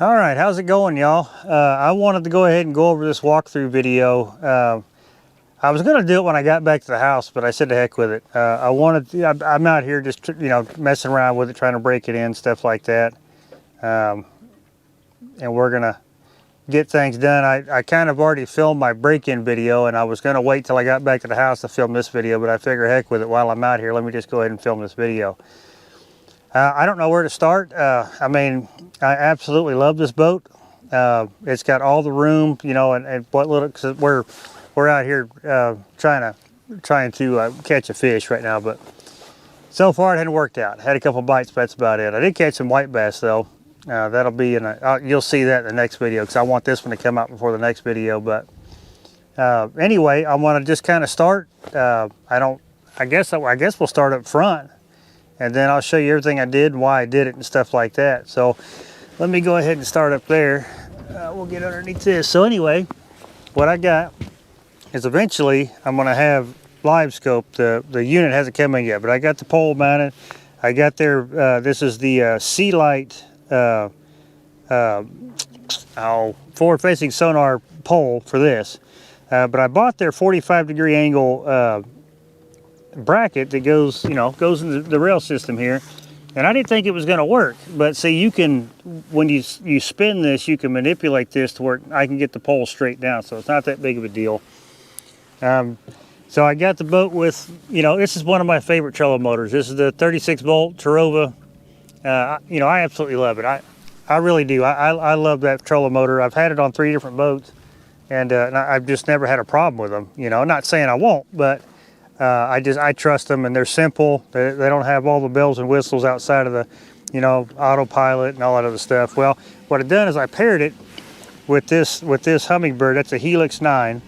All right, how's it going, y'all? I wanted to go ahead and go over this walkthrough video. I was gonna do it when I got back to the house, but I said to heck with it. I'm out here just, messing around with it, trying to break it in, stuff like that. And we're gonna get things done. I kind of already filmed my break-in video, and I was gonna wait till I got back to the house to film this video, but I figure heck with it, while I'm out here, let me just go ahead and film this video. I don't know where to start. I mean, I absolutely love this boat. It's got all the room, and what little, cause we're out here trying to catch a fish right now, but so far it hadn't worked out. Had a couple bites, but that's about it. I did catch some white bass though. That'll be you'll see that in the next video, because I want this one to come out before the next video. But anyway, I want to just kind of start. I guess we'll start up front, and then I'll show you everything I did and why I did it and stuff like that. So let me go ahead and start up there. We'll get underneath this. So anyway, what I got is eventually I'm going to have live scope. The unit hasn't come in yet, but I got the pole mounted. I got their, this is the Sea Light forward facing sonar pole for this. But I bought their 45-degree angle bracket that goes in the rail system here, and I didn't think it was going to work. But see, you can, when you spin this, you can manipulate this to where I can get the pole straight down, so it's not that big of a deal. So I got the boat with, this is one of my favorite trolling motors. This is the 36-volt Tarova. I absolutely love it. I really do. I love that trolling motor. I've had it on 3 different boats, and I've just never had a problem with them. Not saying I won't, but I trust them, and they're simple. They don't have all the bells and whistles outside of the, autopilot and all that other stuff. Well, what I've done is I paired it with this Hummingbird. That's a Helix 9.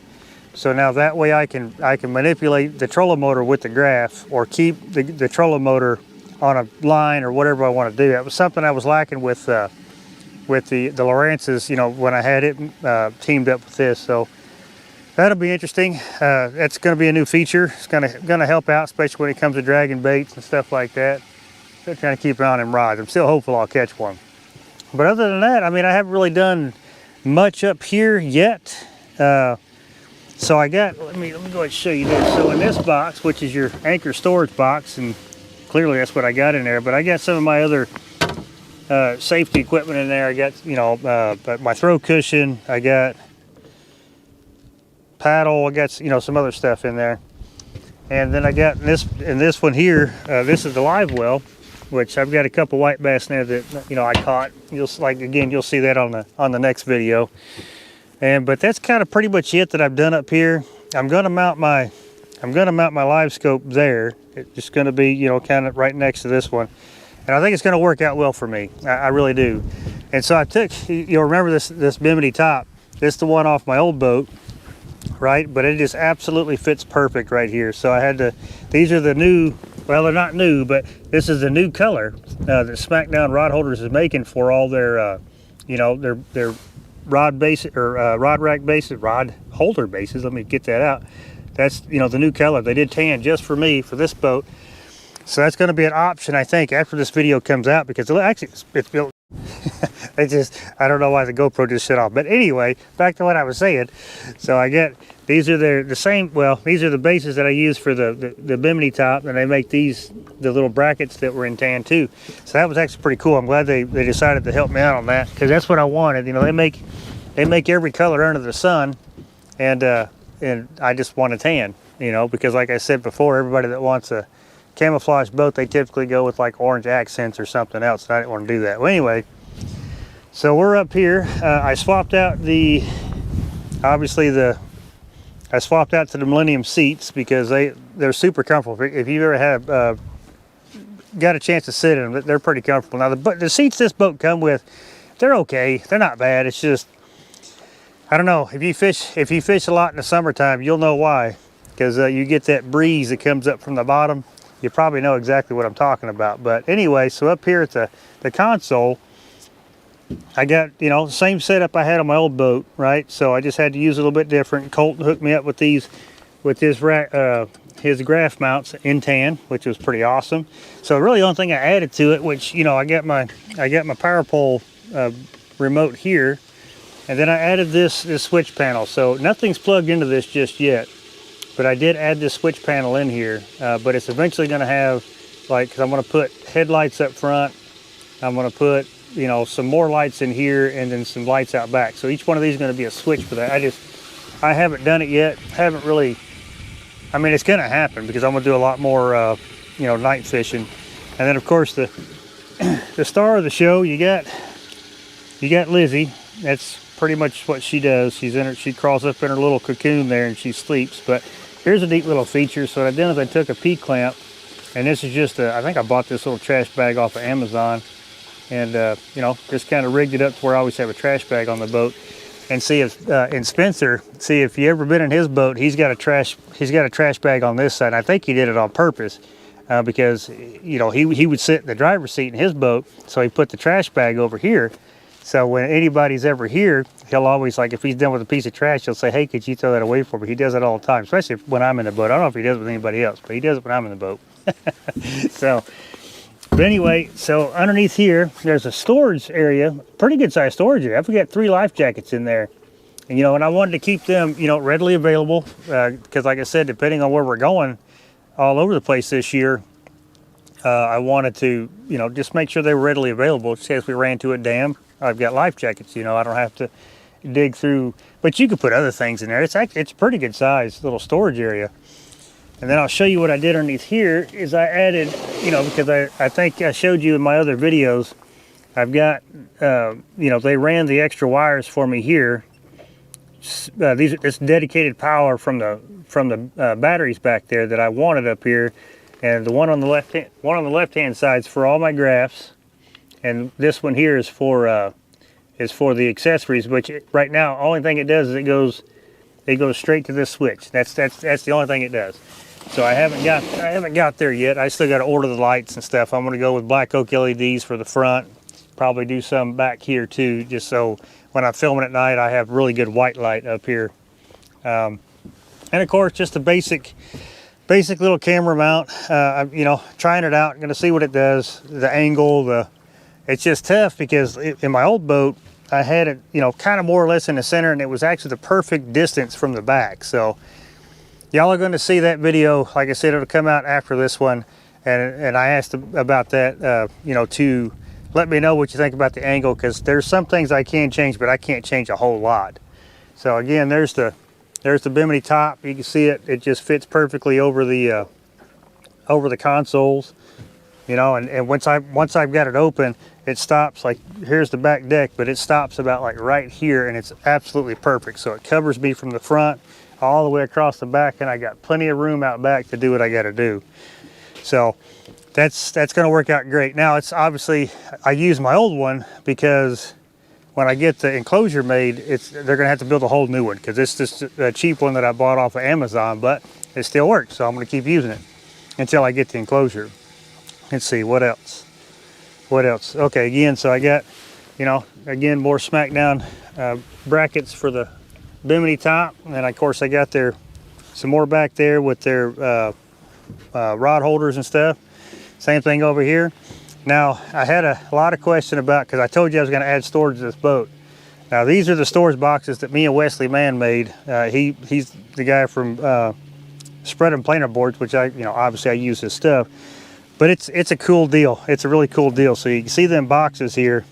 So now that way I can manipulate the trolling motor with the graph, or keep the trolling motor on a line, or whatever I want to do. That was something I was lacking with the Lowrances, when I had it teamed up with this. So that'll be interesting. That's going to be a new feature. It's going to help out, especially when it comes to dragging baits and stuff like that. Still trying to keep an eye on them rods. I'm still hopeful I'll catch one. But other than that, I mean, I haven't really done much up here yet. So I got, let me go ahead and show you this. So in this box, which is your anchor storage box, and clearly that's what I got in there, but I got some of my other safety equipment in there. I got, my throw cushion, I got paddle, I got, some other stuff in there. And then I got in this one here, this is the Livewell, which I've got a couple white bass in there that, I caught. You'll see that on the next video. But that's kind of pretty much it that I've done up here. I'm gonna mount my live scope there. It's just gonna be, kind of right next to this one. And I think it's gonna work out well for me. I really do. And so I took, you'll remember this bimini top. This is the one off my old boat, right? But it just absolutely fits perfect right here. So I had to, these are the new, well, they're not new, but this is the new color that Smackdown Rod Holders is making for all their, their rod base, or rod rack bases, rod holder bases. Let me get that out. That's, the new color. They did tan just for me for this boat. So that's going to be an option, I think, after this video comes out, because it's built. I don't know why the GoPro just shut off. But anyway, back to what I was saying. So I get, these are the same, well, these are the bases that I use for the bimini top, and they make the little brackets that were in tan too. So that was actually pretty cool. I'm glad they decided to help me out on that, because that's what I wanted. They make every color under the sun, and I just want a tan, because like I said before, everybody that wants a camouflage boat, they typically go with like orange accents or something else, and I didn't want to do that. Well, anyway, so we're up here. I swapped out I swapped out to the Millennium seats, because they're super comfortable. If you've ever had got a chance to sit in them, they're pretty comfortable. Now the seats this boat come with, they're okay. They're not bad. It's just, I don't know, if you fish a lot in the summertime, you'll know why, because you get that breeze that comes up from the bottom. You probably know exactly what I'm talking about. But anyway, so up here at the console, I got, same setup I had on my old boat, right? So I just had to use it a little bit different. Colton hooked me up with his graph mounts in tan, which was pretty awesome. So really the only thing I added to it, which, I got my power pole remote here. And then I added this switch panel. So nothing's plugged into this just yet, but I did add this switch panel in here. But it's eventually going to have, like, because I'm going to put headlights up front. I'm going to put, you know, some more lights in here and then some lights out back. So each one of these is going to be a switch for that. I haven't done it yet. Haven't really, I mean, it's going to happen because I'm going to do a lot more, you know, night fishing. And then of course the star of the show, you got Lizzie. That's pretty much what she does. She crawls up in her little cocoon there and she sleeps. But here's a neat little feature. So what I did is I took a P-clamp, and this is just I think I bought this little trash bag off of Amazon, and you know, just kind of rigged it up to where I always have a trash bag on the boat. And see if in Spencer, see if you ever been in his boat, he's got a trash bag on this side. I think he did it on purpose because, you know, he would sit in the driver's seat in his boat, so he put the trash bag over here. So when anybody's ever here, he'll always, like, if he's done with a piece of trash, he'll say, hey, could you throw that away for me? He does it all the time, especially when I'm in the boat. I don't know if he does it with anybody else, but he does it when I'm in the boat. So, but anyway, so underneath here, there's a storage area, pretty good sized storage area. I've got 3 life jackets in there. And, you know, and I wanted to keep them, you know, readily available because, like I said, depending on where we're going all over the place this year, I wanted to, you know, just make sure they were readily available. Just in case we ran to a dam, I've got life jackets, you know, I don't have to dig through. But you could put other things in there. It's a pretty good size little storage area. And then I'll show you what I did underneath here is I added, you know, because I think I showed you in my other videos, I've got, you know, they ran the extra wires for me here. It's dedicated power from the batteries back there that I wanted up here, and the one on the left hand side is for all my graphs, and this one here is for the accessories. Which right now, only thing it does is it goes straight to this switch. That's the only thing it does. So I haven't got there yet. I still got to order the lights and stuff. I'm going to go with black oak LEDs for the front. Probably do some back here too, just so when I'm filming at night, I have really good white light up here. And of course, just a basic little camera mount. You know, trying it out, going to see what it does. The angle, it's just tough because in my old boat, I had it, you know, kind of more or less in the center, and it was actually the perfect distance from the back. So y'all are going to see that video. Like I said, it'll come out after this one, and I asked about that, you know, to let me know what you think about the angle, because there's some things I can change, but I can't change a whole lot. So again, there's the bimini top. You can see it just fits perfectly over the consoles, you know. And once I've got it open, it stops. Like, here's the back deck, but it stops about like right here, and it's absolutely perfect. So it covers me from the front all the way across the back, and I got plenty of room out back to do what I got to do. So that's going to work out great. Now, it's obviously, I use my old one because when I get the enclosure made, they're going to have to build a whole new one, because it's just a cheap one that I bought off of Amazon, but it still works. So I'm going to keep using it until I get the enclosure. Let's see, what else? Okay, again, so I got, you know, again, more smackdown brackets for the bimini top. And then, of course, I got some more back there with their rod holders and stuff. Same thing over here. Now, I had a lot of question about, because I told you I was going to add storage to this boat. Now, these are the storage boxes that me and Wesley Mann made. He's the guy from Spread and Planer Boards, which obviously I use his stuff. But it's a cool deal. It's a really cool deal. So you can see them boxes here.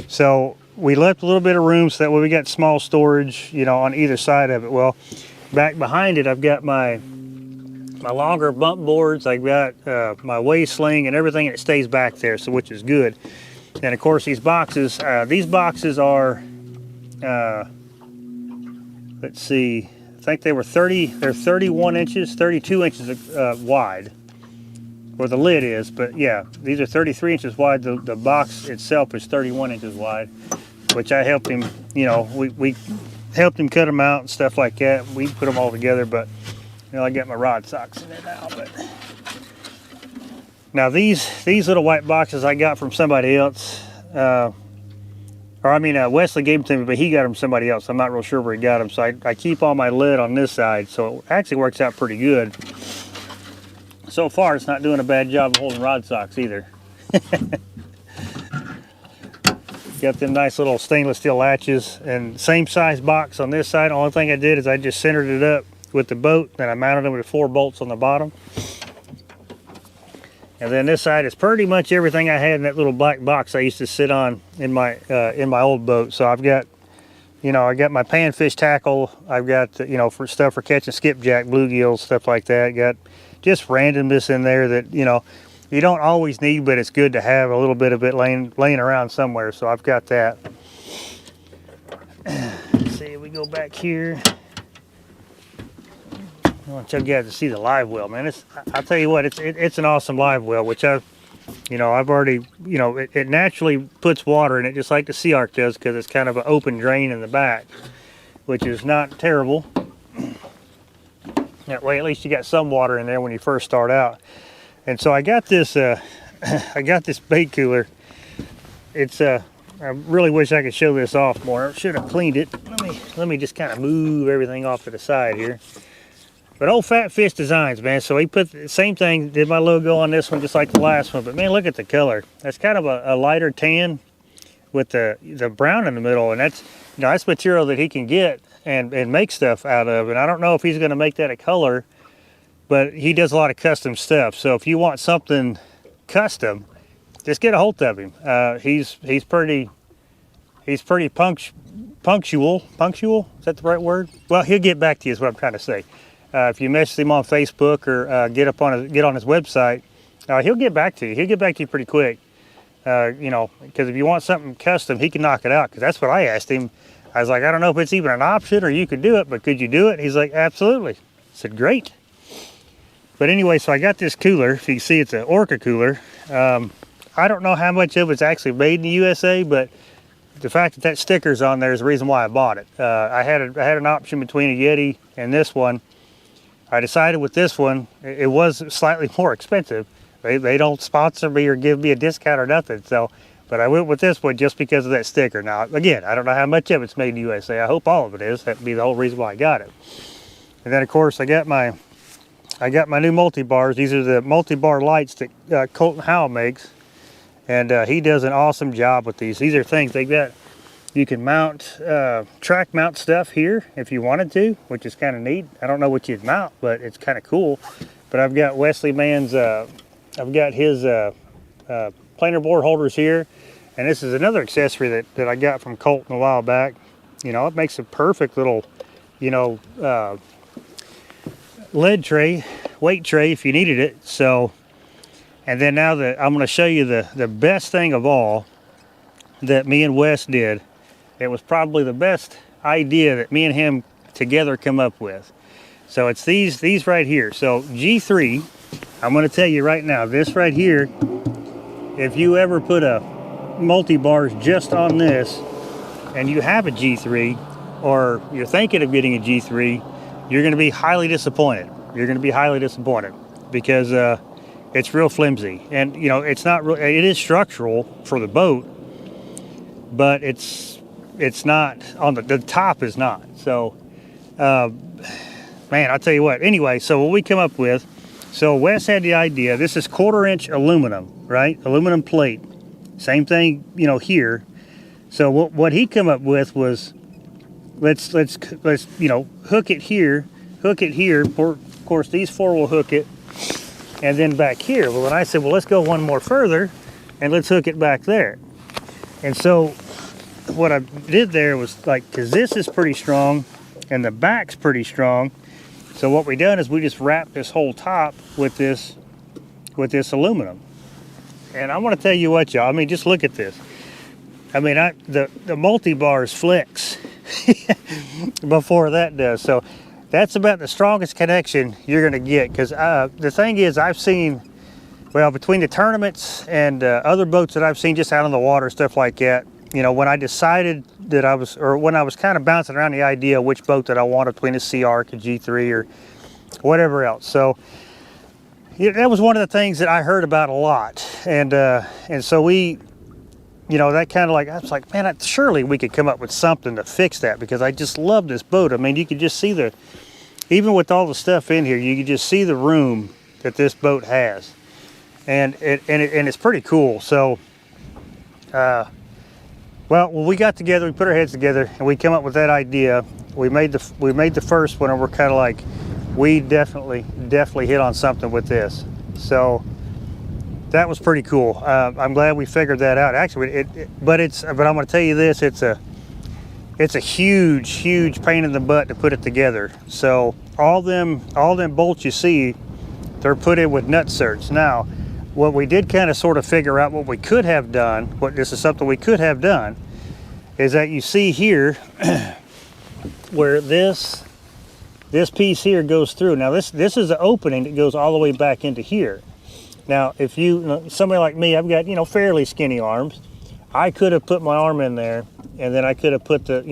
So we left a little bit of room so that way we got small storage, you know, on either side of it. Well, back behind it, I've got my longer bump boards. I've got my weigh sling and everything, and it stays back there, so which is good. And of course, these boxes are, let's see, I think they're 31 inches, 32 inches wide, where the lid is. But yeah, these are 33 inches wide. The box itself is 31 inches wide, which I helped him, you know, we helped him cut them out and stuff like that. We put them all together, but you know, I got my rod socks in there now. But now these little white boxes I got from somebody else, Wesley gave them to me, but he got them from somebody else. I'm not real sure where he got them. So I keep all my lid on this side, so it actually works out pretty good. So far, it's not doing a bad job of holding rod socks either. Got them nice little stainless steel latches, and same size box on this side. Only thing I did is I just centered it up with the boat, and I mounted them with 4 bolts on the bottom. And then this side is pretty much everything I had in that little black box I used to sit on in my old boat. So I've got, you know, I got my panfish tackle. I've got, you know, for stuff for catching skipjack, bluegills, stuff like that. Got just randomness in there that, you know, you don't always need, but it's good to have a little bit of it laying around somewhere. So I've got that. Let's see, we go back here. I want you guys to see the live well, man. I'll tell you what, it's an awesome live well, which I've already, you know, it naturally puts water in it just like the Sea Ark does, because it's kind of an open drain in the back, which is not terrible. That way, at least you got some water in there when you first start out. And so I got this, I got this bait cooler. It's I really wish I could show this off more. I should have cleaned it. Let me just kind of move everything off to the side here. But Old Fat Fish Designs, man. So he put the same thing, did my logo on this one just like the last one. But man, look at the color. That's kind of a lighter tan with the brown in the middle, and that's, you know, that's material that he can get and make stuff out of. And I don't know if he's going to make that a color, but he does a lot of custom stuff. So if you want something custom, just get a hold of him. He's pretty punctual. Punctual? Is that the right word? Well, he'll get back to you is what I'm trying to say. If you message him on Facebook or get on his website, he'll get back to you. He'll get back to you pretty quick. You know, because if you want something custom, he can knock it out. Because that's what I asked him. I was like, I don't know if it's even an option or you could do it, but could you do it? He's like, absolutely. I said, great. But anyway, so I got this cooler. If you can see, it's an Orca cooler. I don't know how much of it's actually made in the USA, but the fact that that sticker's on there is the reason why I bought it. I had an option between a Yeti and this one. I decided with this one, it was slightly more expensive. They don't sponsor me or give me a discount or nothing. So, but I went with this one just because of that sticker. Now, again, I don't know how much of it's made in the USA. I hope all of it is. That'd be the whole reason why I got it. And then, of course, I got my new multi-bars. These are the multi-bar lights that Colton Howell makes. And he does an awesome job with these. These are things you can mount, track mount stuff here if you wanted to, which is kind of neat. I don't know what you'd mount, but it's kind of cool. But I've got Wesley Mann's, I've got his planer board holders here. And this is another accessory that I got from Colton a while back. You know, it makes a perfect little, you know, lead tray, weight tray if you needed it. So, and then now I'm going to show you the best thing of all that me and Wes did. It was probably the best idea that me and him together come up with. So it's these right here. So G3, I'm going to tell you right now, this right here, if you ever put a multi-bars just on this and you have a G3 or you're thinking of getting a G3, you're going to be highly disappointed. You're going to be highly disappointed because it's real flimsy. And you know, it is structural for the boat, but it's not on the top is not. So man, I'll tell you what. Anyway, so what we come up with, so Wes had the idea. This is 1/4-inch aluminum, right? Aluminum plate. Same thing, you know, here. So what he come up with was, let's you know, hook it here. Of course, these 4 will hook it, and then back here. Well, when I said, well, let's go one more further, and let's hook it back there. And so what I did there was like, because this is pretty strong and the back's pretty strong, so what we done is we just wrapped this whole top with this aluminum. And I want to tell you what, y'all, I mean, just look at this. I mean, the multi-bars flex before that does. So that's about the strongest connection you're going to get, because the thing is, I've seen, well, between the tournaments and other boats that I've seen just out on the water, stuff like that, you know, when I decided that when I was kind of bouncing around the idea of which boat that I wanted between a Sea Ark, a G3, or whatever else. So yeah, that was one of the things that I heard about a lot. And so we, you know, that kind of like, I was like, man, surely we could come up with something to fix that, because I just love this boat. I mean, you could just see even with all the stuff in here, you could just see the room that this boat has. And it's pretty cool. So, Well, when we got together, we put our heads together, and we came up with that idea. We made the first one, and we're kind of like, we definitely hit on something with this. So that was pretty cool. I'm glad we figured that out. Actually, but I'm going to tell you this: it's a huge pain in the butt to put it together. So all them bolts you see, they're put in with nut certs. Now, what we did kind of sort of figure out what we could have done, this is something we could have done, is that you see here where this piece here goes through. Now this is an opening that goes all the way back into here. Now if somebody like me, I've got fairly skinny arms, I could have put my arm in there, and then I could have put the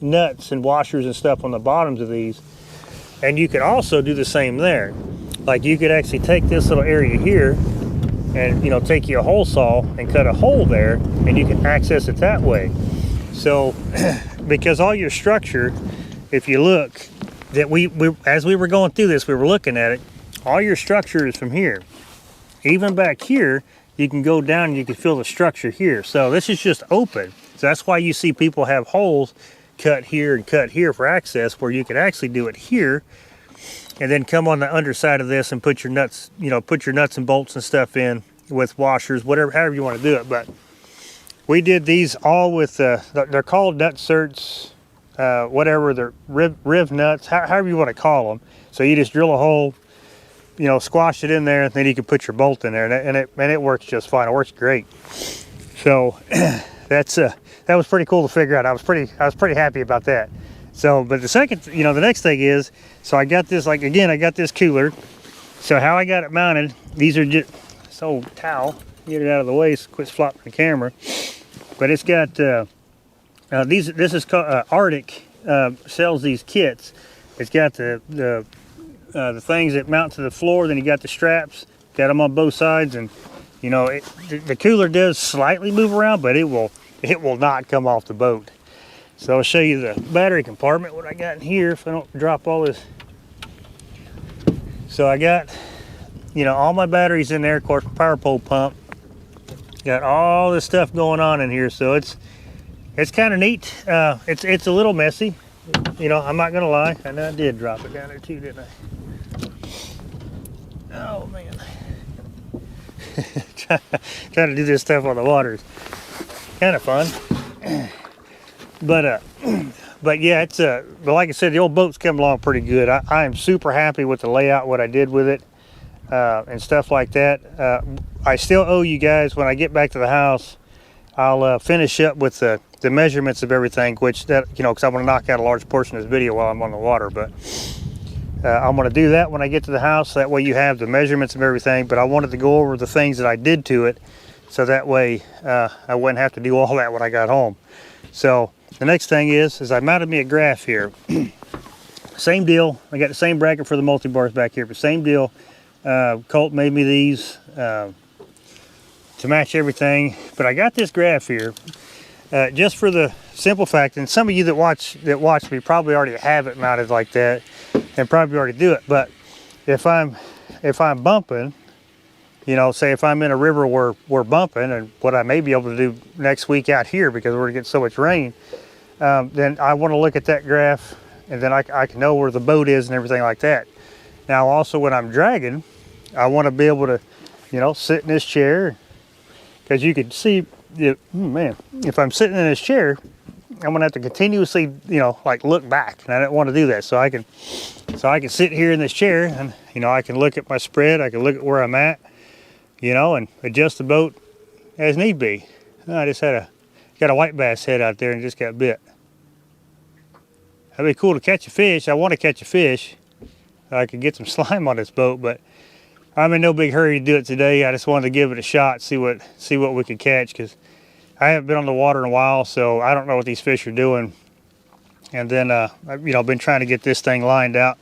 nuts and washers and stuff on the bottoms of these. And you could also do the same there. Like you could actually take this little area here and take you a hole saw and cut a hole there, and you can access it that way. So because all your structure, if you look, that we as we were going through this, we were looking at it, all your structure is from here. Even back here, you can go down and you can feel the structure here. So this is just open. So that's why you see people have holes cut here and cut here for access, where you could actually do it here and then come on the underside of this and put your nuts, and bolts and stuff in with washers, however you want to do it. But we did these all with, they're called nut certs, whatever, they're riv nuts, however you want to call them. So you just drill a hole, squash it in there, and then you can put your bolt in there, and it works just fine. It works great. So that was pretty cool to figure out. I was pretty happy about that. So, but the next thing is, so I got this, I got this cooler. So how I got it mounted, these are just, towel, get it out of the way, so quit flopping the camera. But it's got, this is called, Arctic sells these kits. It's got the things that mount to the floor, then you got the straps, got them on both sides, and the cooler does slightly move around, but it will not come off the boat. So I'll show you the battery compartment, what I got in here, if I don't drop all this. So I got, all my batteries in there, of course, power pole pump. Got all this stuff going on in here, so it's kind of neat. It's a little messy, I'm not gonna lie. I know I did drop it down there too, didn't I? Oh man. Trying to do this stuff on the water is kind of fun. But yeah, but like I said, the old boat's come along pretty good. I am super happy with the layout, what I did with it, and stuff like that. I still owe you guys, when I get back to the house, I'll finish up with the measurements of everything, which because I want to knock out a large portion of this video while I'm on the water. But I'm going to do that when I get to the house. That way you have the measurements of everything. But I wanted to go over the things that I did to it, so that way I wouldn't have to do all that when I got home. So the next thing is I mounted me a graph here. Same deal. I got the same bracket for the multi-bars back here, but same deal. Colt made me these to match everything. But I got this graph here just for the simple fact, and some of you that watch me probably already have it mounted like that and probably already do it. But if I'm bumping, say if I'm in a river where we're bumping, and what I may be able to do next week out here because we're gonna get so much rain, then I want to look at that graph, and then I can know where the boat is and everything like that. Now also when I'm dragging, I want to be able to, sit in this chair, because you can see, man, if I'm sitting in this chair, I'm gonna have to continuously, look back, and I don't want to do that. So I can sit here in this chair, and I can look at my spread, I can look at where I'm at, and adjust the boat as need be. I just got a white bass head out there and just got bit. That'd be cool to catch a fish. I want to catch a fish. I could get some slime on this boat, but I'm in no big hurry to do it today. I just wanted to give it a shot, see what we could catch, because I haven't been on the water in a while, so I don't know what these fish are doing. And then I've been trying to get this thing lined out,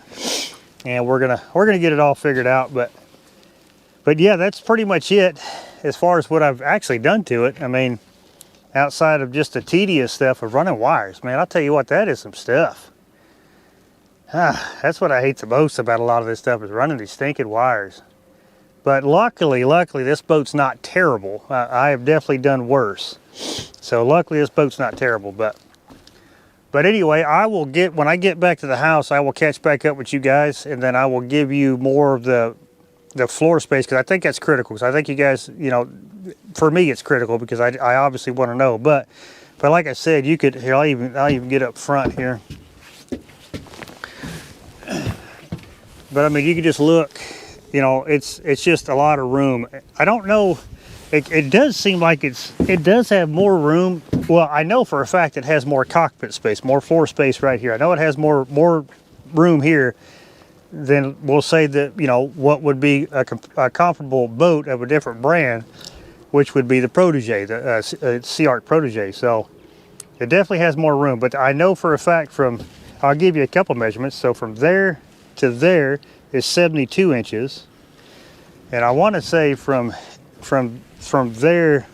and we're gonna get it all figured out. But yeah, that's pretty much it as far as what I've actually done to it. I mean, outside of just the tedious stuff of running wires, man, I'll tell you what, that is some stuff. That's what I hate the most about a lot of this stuff, is running these stinking wires. But luckily, this boat's not terrible. I have definitely done worse. So luckily this boat's not terrible, but anyway, when I get back to the house, I will catch back up with you guys, and then I will give you more of the floor space, because I think that's critical. Because I think you guys, you know, for me it's critical, because I obviously want to know. But like I said, you could, here, I'll even get up front here. But I mean, you can just look, you know, it's just a lot of room. I don't know, it does seem like it does have more room. Well, I know for a fact it has more cockpit space, more floor space right here. I know it has more room here than, we'll say, that, you know, what would be a comparable boat of a different brand, which would be the Protege, the Sea Arc Protege. So it definitely has more room. But I know for a fact from, I'll give you a couple measurements. So from there to there is 72 inches, and I want to say from there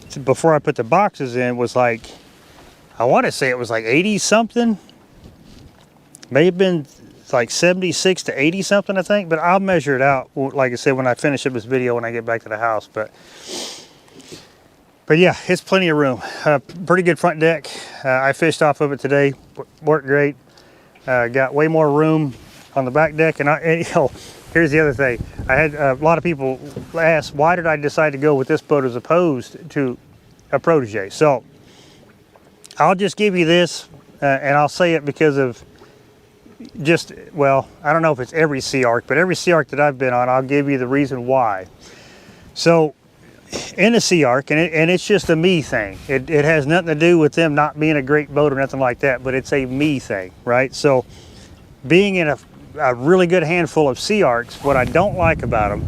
to before I put the boxes in was like, I want to say it was like 80 something, may have been like 76 to 80 something, I think, but I'll measure it out, like I said, when I finish up this video, when I get back to the house. But yeah, it's plenty of room. Pretty good front deck. I fished off of it today, worked great. Got way more room on the back deck. And you know, here's the other thing. I had a lot of people ask, why did I decide to go with this boat as opposed to a Protege? So I'll just give you this, and I'll say it because of just, well, I don't know if it's every Sea Arc, but every Sea Arc that I've been on, I'll give you the reason why. So in a Sea Arc, and it's just a me thing. It has nothing to do with them not being a great boat or nothing like that, but it's a me thing, right? So being in a really good handful of Sea Arcs, what I don't like about them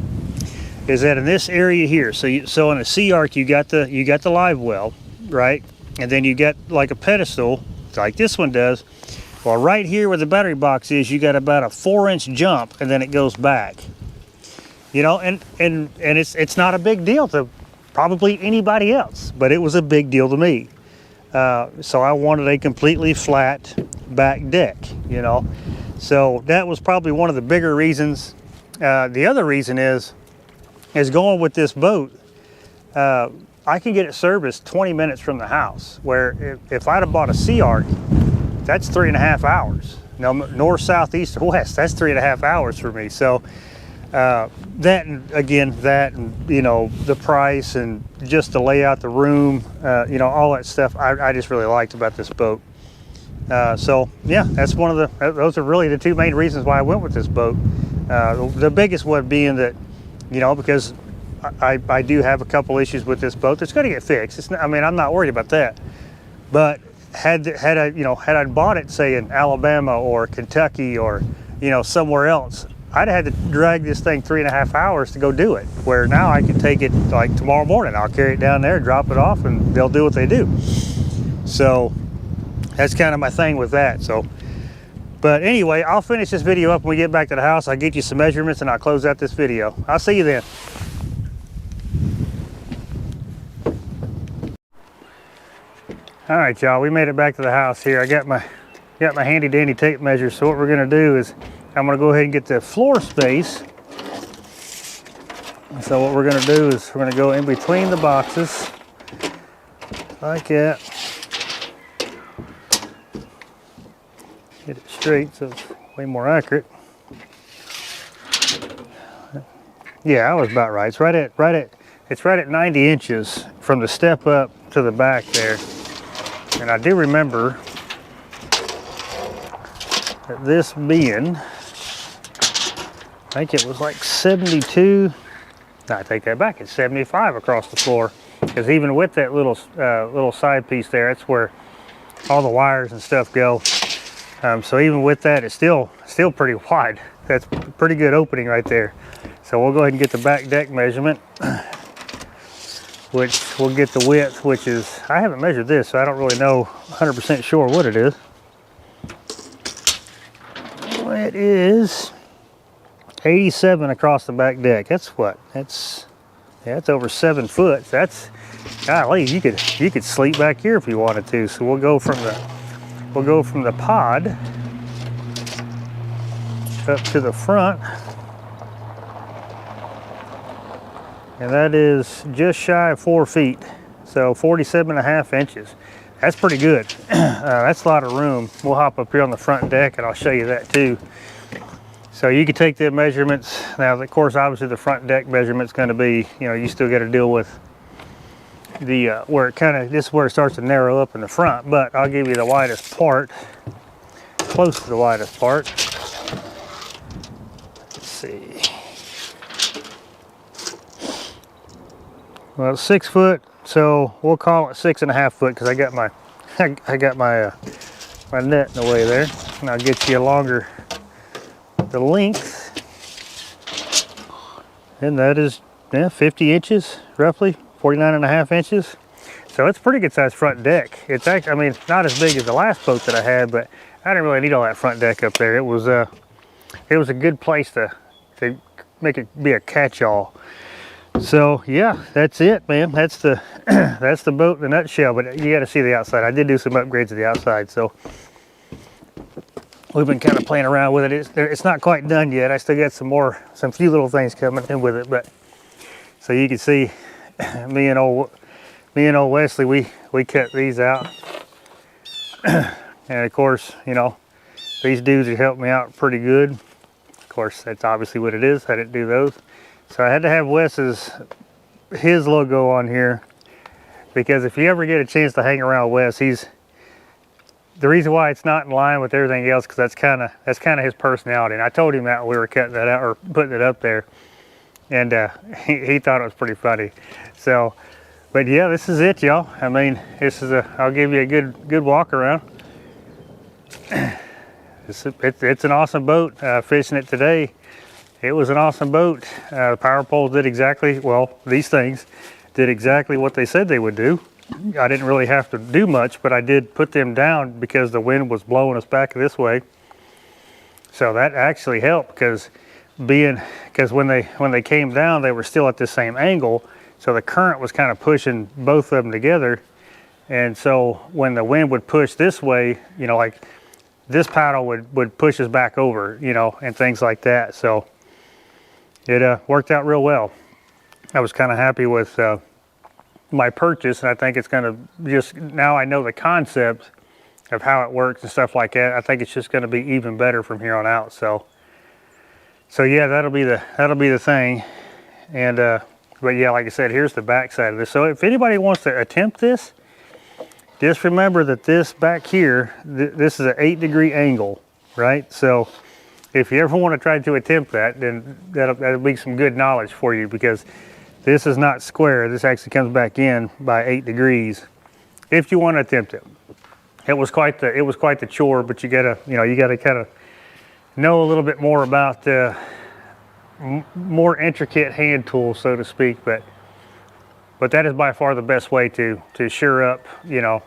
is that in this area here, so in a Sea Arc, you got the Livewell, right? And then you get like a pedestal like this one does. Well, right here where the battery box is, you got about a 4-inch jump, and then it goes back. You know, and it's not a big deal to probably anybody else, but it was a big deal to me. So I wanted a completely flat back deck, you know. So that was probably one of the bigger reasons. The other reason is going with this boat, I can get it serviced 20 minutes from the house, where if I'd have bought a Sea Arc, that's 3.5 hours. Now, north, south, east, or west, that's 3.5 hours for me. So that, and again, you know, the price and just to lay out the room, you know, all that stuff, I just really liked about this boat. So yeah, that's those are really the two main reasons why I went with this boat. The biggest one being that, you know, because I do have a couple issues with this boat that's going to get fixed. It's not, I mean, I'm not worried about that. But had I bought it, say in Alabama or Kentucky or, you know, somewhere else, I'd have had to drag this thing 3.5 hours to go do it. Where now I can take it like tomorrow morning. I'll carry it down there, drop it off, and they'll do what they do. So that's kind of my thing with that. So, but anyway, I'll finish this video up when we get back to the house. I'll get you some measurements and I'll close out this video. I'll see you then. All right, y'all, we made it back to the house here. I got my handy dandy tape measure. So what we're gonna do is I'm gonna go ahead and get the floor space. So what we're gonna do is we're gonna go in between the boxes like that. Get it straight so it's way more accurate. Yeah, I was about right. It's right at 90 inches from the step up to the back there. And I do remember that this being, I think it was like 72. No, I take that back. It's 75 across the floor. Because even with that little side piece there, that's where all the wires and stuff go. So even with that, it's still pretty wide. That's a pretty good opening right there. So we'll go ahead and get the back deck measurement, which we'll get the width, which is, I haven't measured this, so I don't really know 100% sure what it is. It is 87 across the back deck. That's what? That's over 7 foot. That's, golly, you could sleep back here if you wanted to. So we'll go from the pod up to the front. and that is just shy of 4 feet, so 47.5 inches. That's pretty good. That's a lot of room. We'll hop up here on the front deck and I'll show you that too. So you can take the measurements. Now, of course, obviously the front deck measurement's going to be, you know, you still got to deal with the where it kind of, this is where it starts to narrow up in the front, but I'll give you the widest part, close to the widest part. Let's see. Well, it's 6 foot, so we'll call it 6.5 foot because I got my my net in the way there, and I'll get you a longer the length, and that is 50 inches roughly, 49.5 inches. So it's a pretty good sized front deck. It's actually, I mean, not as big as the last boat that I had, but I didn't really need all that front deck up there. It was a good place to make it be a catch-all. So yeah, that's it, man. That's the that's the boat in a nutshell. But you got to see the outside. I did do some upgrades to the outside, so we've been kind of playing around with it. It's not quite done yet. I still got some few little things coming in with it. But so you can see, me and old Wesley, we cut these out, and of course, you know, these dudes have helped me out pretty good. Of course, that's obviously what it is. I didn't do those. So I had to have his logo on here, because if you ever get a chance to hang around with Wes, the reason why it's not in line with everything else, because that's kind of his personality. And I told him that when we were cutting that out or putting it up there, and he thought it was pretty funny. So, but yeah, this is it, y'all. I mean, I'll give you a good walk around. It's an awesome boat. Fishing it today, it was an awesome boat. The power poles did exactly, well, these things did exactly what they said they would do. I didn't really have to do much, but I did put them down because the wind was blowing us back this way. So that actually helped, because when they came down, they were still at the same angle. So the current was kind of pushing both of them together. And so when the wind would push this way, you know, like this paddle would push us back over, you know, and things like that. So it worked out real well. I was kind of happy with my purchase, and I think it's going to just, now I know the concept of how it works and stuff like that. I think it's just going to be even better from here on out. So yeah, that'll be the thing. And but yeah, like I said, here's the back side of this. So if anybody wants to attempt this, just remember that this back here, this is an 8-degree angle, right? So if you ever want to try to attempt that, then that'll be some good knowledge for you, because this is not square. This actually comes back in by 8 degrees. If you want to attempt it, it was quite the chore. But you gotta kind of know a little bit more about the more intricate hand tools, so to speak. But that is by far the best way to shore up, you know,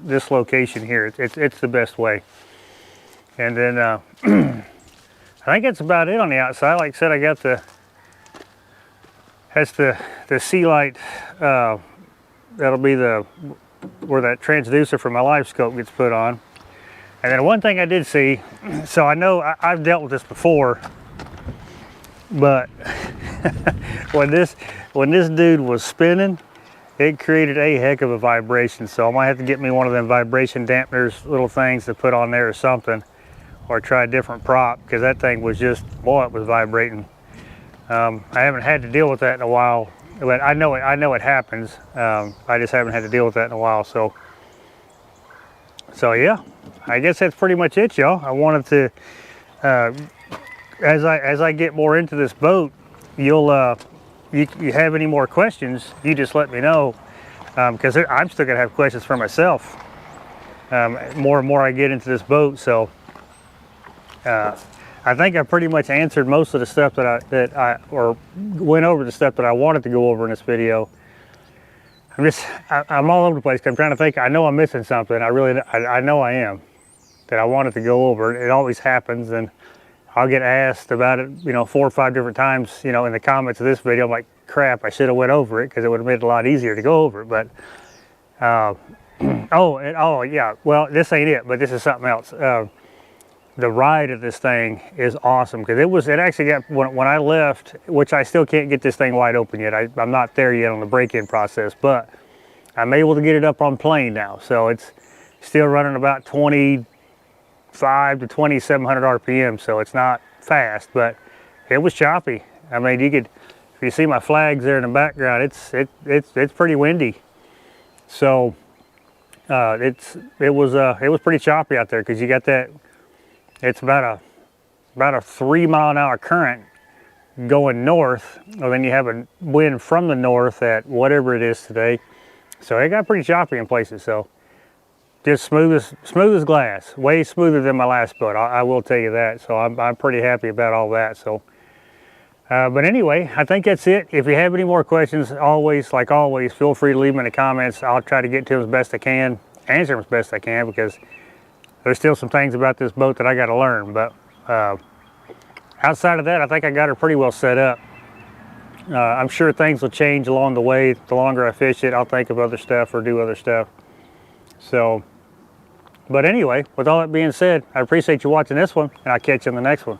this location here. It's the best way. And then I think that's about it on the outside. Like I said, I got that's the sea light. That'll be where that transducer for my live scope gets put on. And then one thing I did see, so I know I've dealt with this before, but when this dude was spinning, it created a heck of a vibration. So I might have to get me one of them vibration dampeners, little things to put on there or something, or try a different prop, because that thing was just, boy, it was vibrating. I haven't had to deal with that in a while, but I know it happens. I just haven't had to deal with that in a while. So yeah, I guess that's pretty much it, y'all. I wanted to, as I get more into this boat, you have any more questions, you just let me know, because I'm still gonna have questions for myself. More and more I get into this boat, so I think I pretty much answered most of the stuff or went over the stuff that I wanted to go over in this video. I'm all over the place. I'm trying to think. I know I'm missing something. I know I am, that I wanted to go over. It always happens, and I'll get asked about it, you know, 4 or 5 different times, you know, in the comments of this video. I'm like, crap, I should have went over it, because it would have made it a lot easier to go over it. But oh yeah, well, this ain't it, but this is something else. the ride of this thing is awesome, because it actually got, when I left, which I still can't get this thing wide open yet. I'm not there yet on the break-in process, but I'm able to get it up on plane now. So it's still running about 25 to 2700 RPM, so it's not fast, but it was choppy. I mean, you could, if you see my flags there in the background, it's pretty windy. So it was pretty choppy out there, because you got that. It's about a 3 mile an hour current going north, and then you have a wind from the north at whatever it is today. So it got pretty choppy in places. So just smooth as glass, way smoother than my last boat. I will tell you that. So I'm pretty happy about all that. So. But anyway, I think that's it. If you have any more questions, like always, feel free to leave them in the comments. I'll try to get to them as best I can, answer them as best I can, because there's still some things about this boat that I got to learn. But outside of that, I think I got her pretty well set up. I'm sure things will change along the way. The longer I fish it, I'll think of other stuff or do other stuff. So, but anyway, with all that being said, I appreciate you watching this one, and I'll catch you in the next one.